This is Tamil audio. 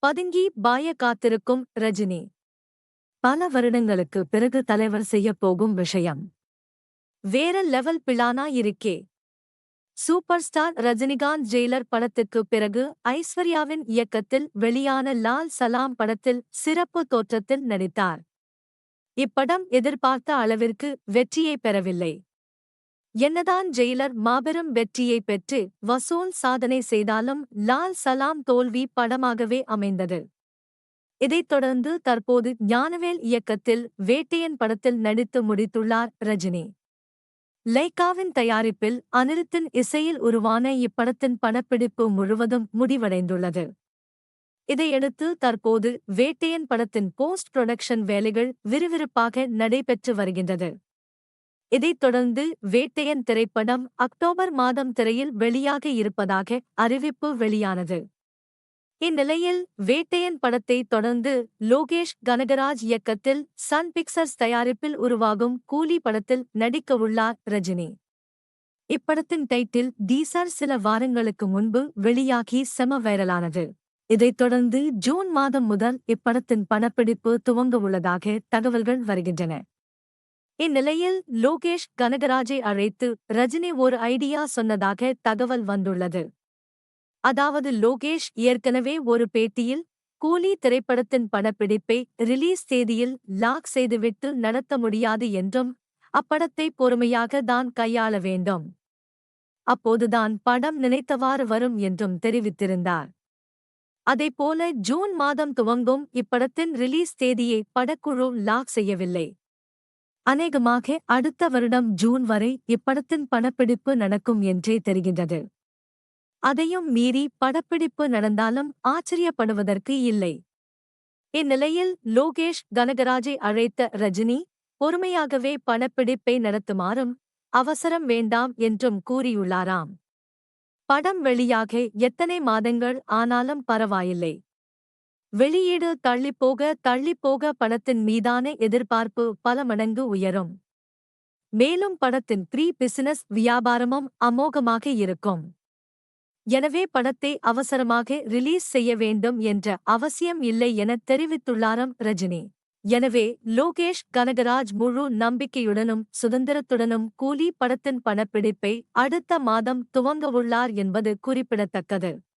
பதுங்கி பாய காத்திருக்கும் ரஜினி. பல வருடங்களுக்கு பிறகு தலைவர் செய்யப் போகும் விஷயம் வேற லெவல் பிளானா இருக்கே. சூப்பர் ஸ்டார் ரஜினிகாந்த் ஜெயிலர் படத்துக்கு பிறகு ஐஸ்வர்யாவின் இயக்கத்தில் வெளியான லால் சலாம் படத்தில் சிறப்பு தோற்றத்தில் நடித்தார். இப்படம் எதிர்பார்த்த அளவிற்கு வெற்றியை பெறவில்லை. என்னதான் ஜெயிலர் மாபெரும் வெற்றியை பெற்று வசூல் சாதனை செய்தாலும் லால் சலாம் தோல்வி படமாகவே அமைந்தது. இதைத் தொடர்ந்து தற்போது ஞானவேல் இயக்கத்தில் வேட்டையன் படத்தில் நடித்து முடித்துள்ளார் ரஜினி. லைக்காவின் தயாரிப்பில் அனிருத்தின் இசையில் உருவான இப்படத்தின் படப்பிடிப்பு முழுவதும் முடிவடைந்துள்ளது. இதையடுத்து தற்போது வேட்டையன் படத்தின் போஸ்ட் புரொடக்ஷன் வேலைகள் விறுவிறுப்பாக நடைபெற்று வருகின்றது. இதைத் தொடர்ந்து வேட்டையன் திரைப்படம் அக்டோபர் மாதம் திரையில் வெளியாக இருப்பதாக அறிவிப்பு வெளியானது. இந்நிலையில் வேட்டையன் படத்தை தொடர்ந்து லோகேஷ் கனகராஜ் இயக்கத்தில் சன் பிக்சர்ஸ் தயாரிப்பில் உருவாகும் கூலி படத்தில் நடிக்கவுள்ளார் ரஜினி. இப்படத்தின் டைட்டில் டீசர் சில வாரங்களுக்கு முன்பு வெளியாகி செம வைரலானது. இதைத் தொடர்ந்து ஜூன் மாதம் முதல் இப்படத்தின் படப்பிடிப்பு துவங்கவுள்ளதாக தகவல்கள் வருகின்றன. இந்நிலையில் லோகேஷ் கனகராஜை அழைத்து ரஜினி ஒரு ஐடியா சொன்னதாக தகவல் வந்துள்ளது. அதாவது லோகேஷ் ஏற்கனவே ஒரு பேட்டியில் கூலி திரைப்படத்தின் படப்பிடிப்பை ரிலீஸ் தேதியில் லாக் செய்துவிட்டு நடத்த முடியாது என்றும் அப்படத்தை பொறுமையாக தான் கையாள வேண்டும், அப்போதுதான் படம் நினைத்தவாறு வரும் என்றும் தெரிவித்திருந்தார். அதைப்போல ஜூன் மாதம் துவங்கும் இப்படத்தின் ரிலீஸ் தேதியை படக்குழு லாக் செய்யவில்லை. அநேகமாக அடுத்த வருடம் ஜூன் வரை இப்படத்தின் படப்பிடிப்பு நடக்கும் என்றே தெரிகின்றது. அதையும் மீறி படப்பிடிப்பு நடந்தாலும் ஆச்சரியப்படுவதற்கு இல்லை. இந்நிலையில் லோகேஷ் கனகராஜை அழைத்த ரஜினி பொறுமையாகவே படப்பிடிப்பை நடத்துமாறும் அவசரம் வேண்டாம் என்றும் கூறியுள்ளாராம். படம் வெளியாக எத்தனை மாதங்கள் ஆனாலும் பரவாயில்லை, வெளியீடு தள்ளிப்போக படத்தின் மீதான எதிர்பார்ப்பு பல மடங்கு உயரும். மேலும் படத்தின் ப்ரீ பிசினஸ் வியாபாரமும் அமோகமாக இருக்கும். எனவே படத்தை அவசரமாக ரிலீஸ் செய்ய வேண்டும் என்ற அவசியம் இல்லை என தெரிவித்துள்ளாராம் ரஜினி. எனவே லோகேஷ் கனகராஜ் முழு நம்பிக்கையுடனும் சுதந்திரத்துடனும் கூலி படத்தின் படப்பிடிப்பை அடுத்த மாதம் துவங்கவுள்ளார் என்பது குறிப்பிடத்தக்கது.